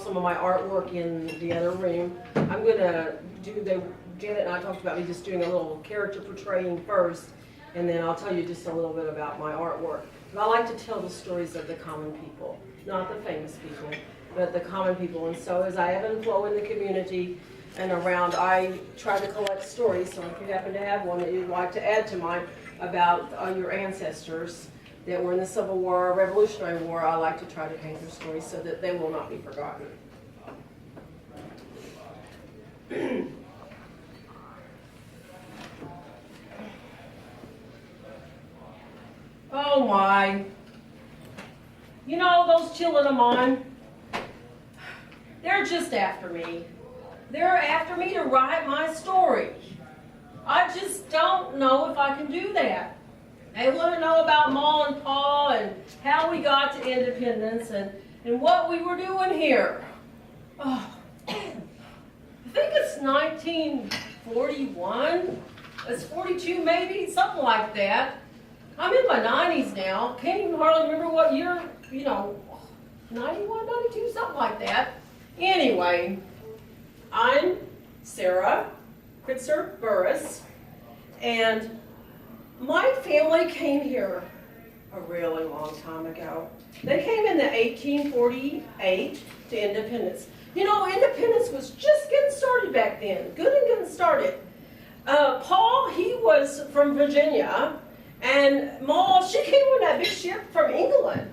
some of my artwork in the other room. I'm going to Janet and I talked about me just doing a little character portraying first, and then I'll tell you just a little bit about my artwork. But I like to tell the stories of the common people, not the famous people, but the common people. And so as I ebb and flow in the community and around, I try to collect stories. So if you happen to have one that you'd like to add to mine about your ancestors that were in the Civil War or Revolutionary War, I like to try to paint their stories so that they will not be forgotten. Oh my. You know, those children of mine, they're just after me. They're after me to write my story. I just don't know if I can do that. They want to know about Ma and Pa and how we got to independence and what we were doing here. Oh, I think it's 1941. It's 42 maybe, something like that. I'm in my 90s now. Can't even hardly remember what year, 91, 92, something like that. Anyway, I'm Sarah Krister Burrus, and my family came here a really long time ago. They came in the 1848 to independence. You know, independence was just getting started back then, good and getting started. Paul, he was from Virginia, and Ma, she came on that big ship from England.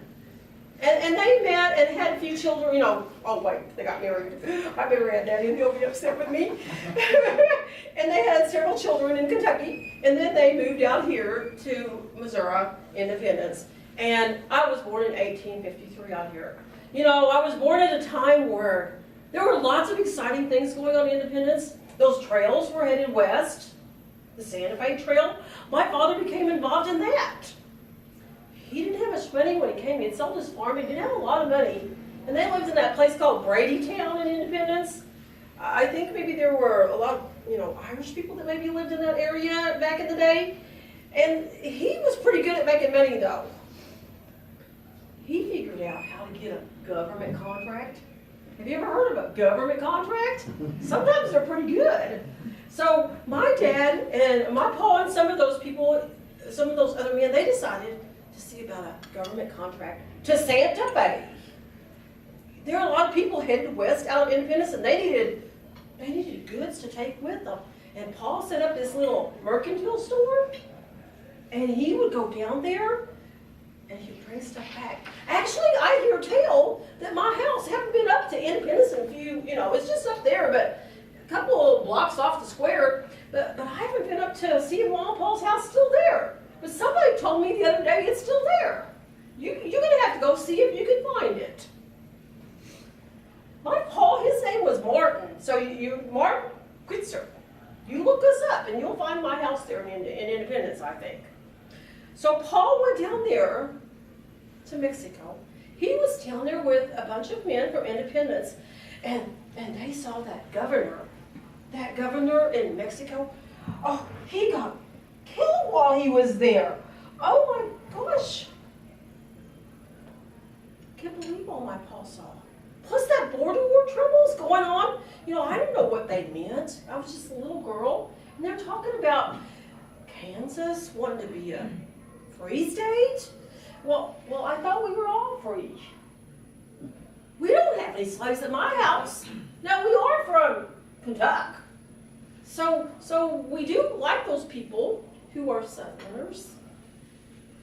And they met and had a few children, oh wait, they got married. I better add that in, he'll be upset with me. And they had several children in Kentucky, and then they moved out here to Missouri, Independence. And I was born in 1853 out here. You know, I was born at a time where there were lots of exciting things going on in Independence. Those trails were headed west, the Santa Fe Trail. My father became involved in that. He didn't have much money when he came. He had sold his farm. He didn't have a lot of money. And they lived in that place called Bradytown in Independence. I think maybe there were a lot of, Irish people that maybe lived in that area back in the day. And he was pretty good at making money, though. He figured out how to get a government contract. Have you ever heard of a government contract? Sometimes they're pretty good. So my dad and my pa and some of those people, some of those other men, they decided to see about a government contract to Santa Fe. There are a lot of people headed west out of Independence, and they needed goods to take with them. And Paul set up this little mercantile store, and he would go down there and he'd bring stuff back. Actually, I hear tell that my house haven't been up to Independence in a few, it's just up there, but a couple of blocks off the square. But I haven't been up to see Ma and Paul's house still there. But somebody told me the other day it's still there. You're going to have to go see if you can find it. My Paul, his name was Martin. So Martin Krister. You look us up and you'll find my house there in Independence, I think. So Paul went down there to Mexico. He was down there with a bunch of men from Independence, and they saw that governor in Mexico. Oh, he got killed while he was there. Oh my gosh. Can't believe all my pa saw. Plus that border war troubles going on. I didn't know what they meant. I was just a little girl. And they're talking about Kansas wanting to be a free state. Well, I thought we were all free. We don't have any slaves at my house. Now, we are from Kentucky. So we do like those people who are Southerners.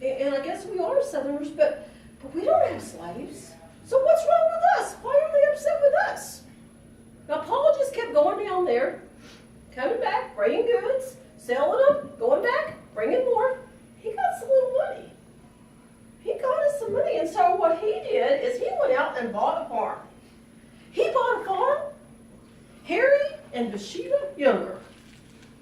And I guess we are Southerners, but we don't have slaves. So what's wrong with us? Why are they upset with us? Now, Paul just kept going down there, coming back, bringing goods, selling them, going back, bringing more. He got some little money. He got us some money. And so what he did is he went out and bought a farm. He bought a farm, Harry and Bathsheba Younger.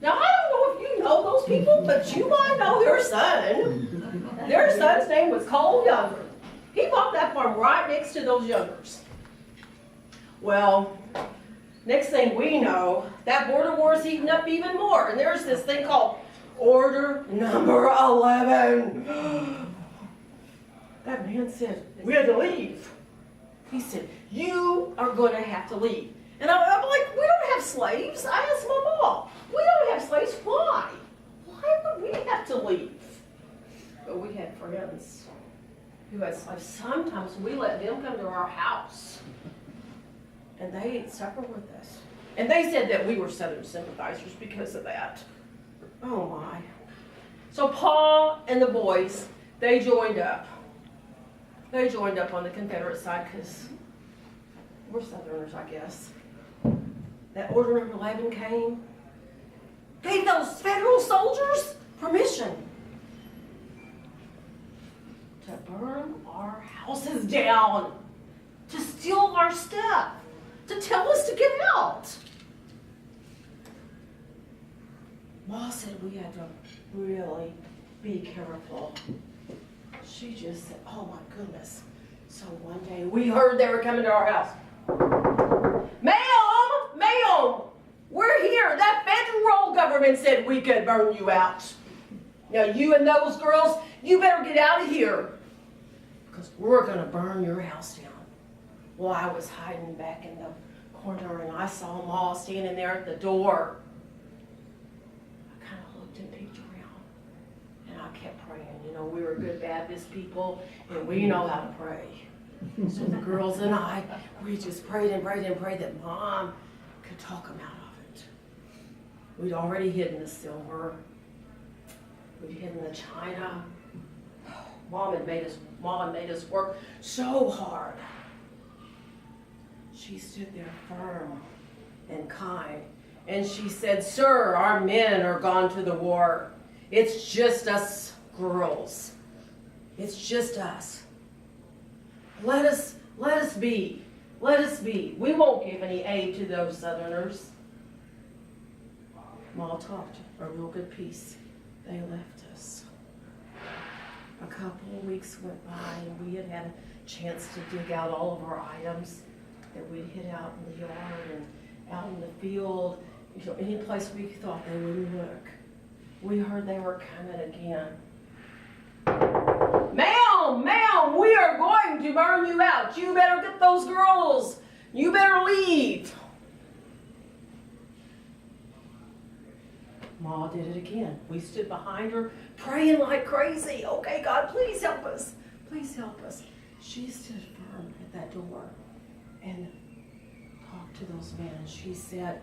Now, I don't know if you know those people, but you might know their son. Their son's name was Cole Younger. He bought that farm right next to those Youngers. Well, next thing we know, that border war is heating up even more. And there's this thing called Order Number 11. That man said, we had to leave. He said, you are going to have to leave. And I'm like, we don't have slaves. I asked my mom, we don't have slaves. Why? Why would we have to leave? But we had friends who had slaves. Sometimes we let them come to our house and they ate supper with us. And they said that we were Southern sympathizers because of that. Oh my. So Paul and the boys, they joined up. They joined up on the Confederate side because we're Southerners, I guess. That Order No. 11 came, gave those federal soldiers permission to burn our houses down, to steal our stuff, to tell us to get out. Ma said we had to really be careful. She just said, oh my goodness. So one day we heard they were coming to our house. Ma'am, we're here. That federal government said we could burn you out. Now you and those girls, you better get out of here because we're going to burn your house down. Well, I was hiding back in the corner and I saw them all standing there at the door. I kind of looked and peeked around and I kept praying. You know, we were good Baptist people and we know how to pray. So the girls and I, we just prayed and prayed and prayed that Mom could talk them out of it. We'd already hidden the silver. We'd hidden the china. Mom had made us work so hard. She stood there firm and kind. And she said, sir, our men are gone to the war. It's just us girls. It's just us. Let us be. Let us be. We won't give any aid to those Southerners. Ma talked a real good piece. They left us. A couple of weeks went by and we had a chance to dig out all of our items that we'd hid out in the yard and out in the field, you know, any place we thought they wouldn't look. We heard they were coming again. Ma'am, we are going to burn you out. You better get those girls. You better leave. Ma did it again. We stood behind her, praying like crazy. Okay, God, please help us. Please help us. She stood firm at that door and talked to those men. She said,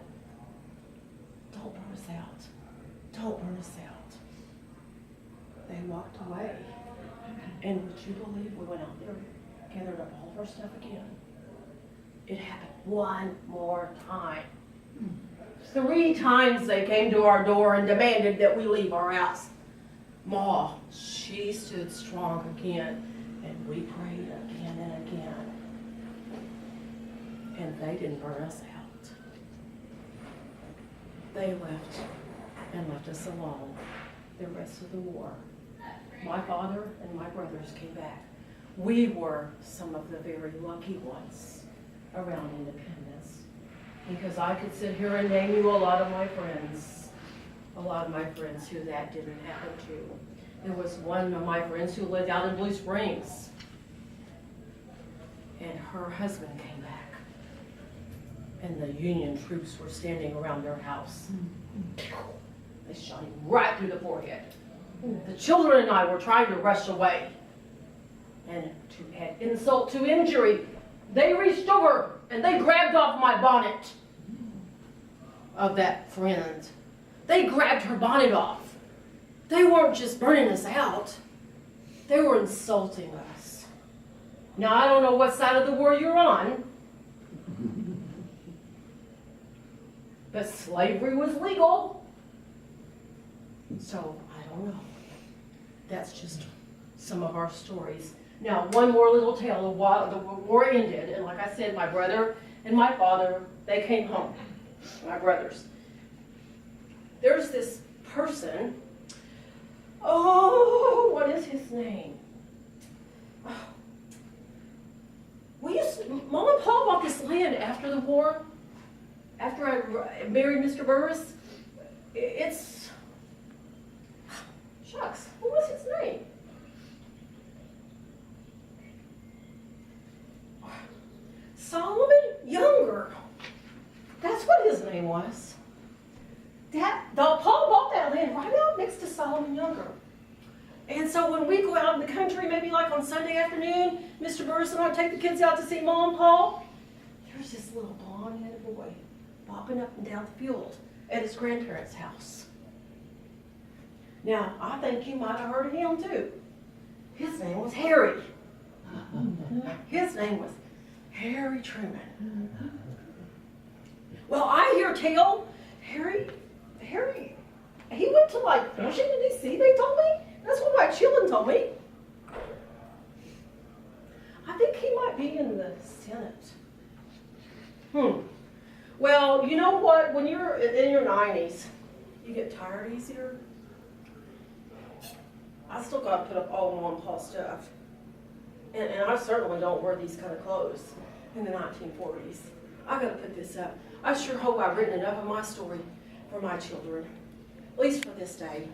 don't burn us out. Don't burn us out. They walked away. And would you believe we went out there, gathered up all of our stuff again? It happened one more time. 3 times they came to our door and demanded that we leave our house. Ma, she stood strong again, and we prayed again and again. And they didn't burn us out. They left and left us alone the rest of the war. My father and my brothers came back. We were some of the very lucky ones around independence. Because I could sit here and name you a lot of my friends who that didn't happen to. There was one of my friends who lived out in Blue Springs. And her husband came back. And the Union troops were standing around their house. They shot him right through the forehead. The children and I were trying to rush away. And to add insult to injury, they reached over and they grabbed off my bonnet of that friend. They grabbed her bonnet off. They weren't just burning us out. They were insulting us. Now, I don't know what side of the war you're on, but slavery was legal. So, I don't know. That's just some of our stories. Now, one more little tale of while the war ended, and like I said, my brother and my father, they came home, my brothers. There's this person, oh, what is his name? Mom and Pa bought this land after the war, after I married Mr. Burrus. It's, shucks, what was his name? Solomon Younger. That's what his name was. Paul bought that land right out next to Solomon Younger. And so when we go out in the country, maybe like on Sunday afternoon, Mr. Burrus and I take the kids out to see Mom and Paul. There's this little blonde-headed boy bopping up and down the field at his grandparents' house. Now, I think you might have heard of him too. His name was Harry. His name was Harry Truman. Well, I hear tell, Harry, he went to like Washington, D.C., they told me. That's what my children told me. I think he might be in the Senate. Well, you know what? When you're in your 90s, you get tired easier. I still got to put up all Mom and Paul stuff. And I certainly don't wear these kind of clothes in the 1940s. I got to put this up. I sure hope I've written enough of my story for my children, at least for this day.